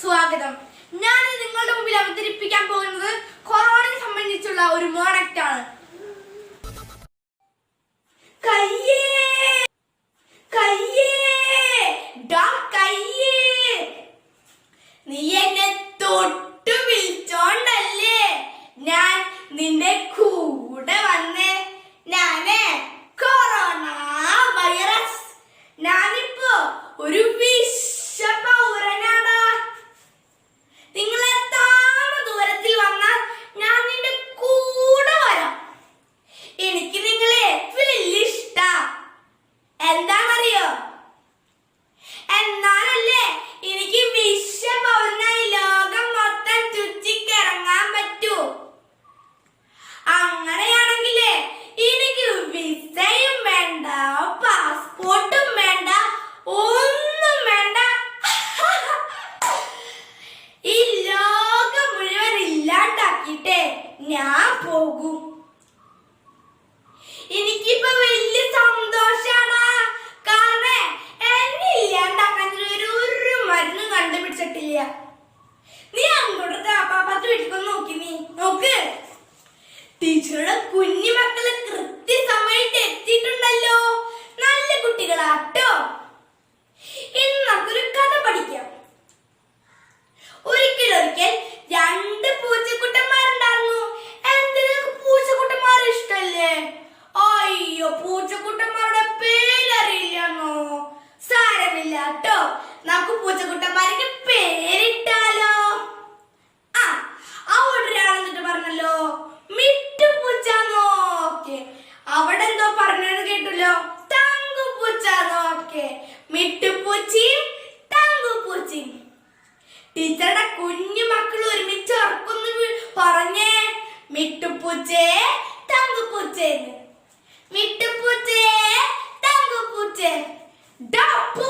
സ്വാഗതം. ഞാൻ നിങ്ങളുടെ മുമ്പിൽ അവതരിപ്പിക്കാൻ പോകുന്നത് കൊറോണയെ സംബന്ധിച്ചുള്ള ഒരു മോണക്റ്റ് ആണ്. നീ എന്നെ തൊട്ടു വിളിച്ചോണ്ടല്ലേ ഞാൻ നിന്റെ കൂടെ വന്നേ. ഞാനേ കൊറോണ വൈറസ്. ഞാനിപ്പോ ഒരു വിശ്വപൗരനാടാ. നിങ്ങൾ എത്താമ ദൂരത്തിൽ വന്നാൽ ഞാൻ നിന്റെ കൂടെ വരാം. എനിക്ക് നിങ്ങളെ വലിയ ഇഷ്ടാ. എന്താണെന്നറിയോ? എന്നാലല്ലേ എനിക്ക് വിശ്വപൗരനായി ലോകം മൊത്തം ചുറ്റിക്കിറങ്ങാൻ പറ്റൂ. അങ്ങനെയാണെങ്കിലേ എനിക്ക് വിസയും വേണ്ട, പാസ്പോർട്ടും വേണ്ട, ഒന്നും വേണ്ട. ഈ ലോകം മുഴുവൻ ഇല്ലാണ്ടാക്കിട്ടേ ഞാൻ പോകും. എനിക്കിപ്പോ വലിയ സന്തോഷാണ്. കാരണം എന്നെ ഇല്ലാണ്ടാക്കാൻ ഒരു മരുന്നും കണ്ടുപിടിച്ചിട്ടില്ല. നീ അങ്ങോട്ടത്തെ അപ്പാപ്പത്ത് വീട്ടിൽ നോക്ക്. ടീച്ചറുടെ കുഞ്ഞു മക്കള് കൃത്യസമയത്ത് എത്തിയിട്ടുണ്ടല്ലോ. നല്ല കുട്ടികളാട്ടോ. ഇന്ന് നമുക്കൊരു കഥ പഠിക്കാം. ഒരിക്കൽ രണ്ട് പൂച്ചക്കുട്ടന്മാരുണ്ടായിരുന്നു. എന്തിനാ പൂച്ചക്കുട്ടന്മാർ ഇഷ്ടല്ലേ? അയ്യോ, പൂച്ചക്കുട്ടന്മാരുടെ പേരറിയില്ലെന്നോ? സാരമില്ല കേട്ടോ, നമുക്ക് പൂച്ചക്കുട്ടന്മാർക്ക് പേരിട്ടാലോ. അവിടെ ഒരാളെന്നിട്ട് പറഞ്ഞല്ലോ മിട്ടുപൂച്ചാന്നോ. ഓക്കെ, അവിടെ എന്തോ പറഞ്ഞത് കേട്ടല്ലോ, തങ്കുപൂച്ചാന്നോ. ഓക്കെ, മിട്ടുപൂച്ചയും തങ്കുപൂച്ചയും. ടീച്ചറുടെ കുഞ്ഞു മക്കൾ ഒരുമിച്ച് ഉറക്കൊന്ന് പറഞ്ഞേ, മിട്ടുപൂച്ചേ തങ്കുപൂച്ചേ. മിട്ടുപൂച്ചേ തങ്കുപൂച്ചേ. ഡപ്പു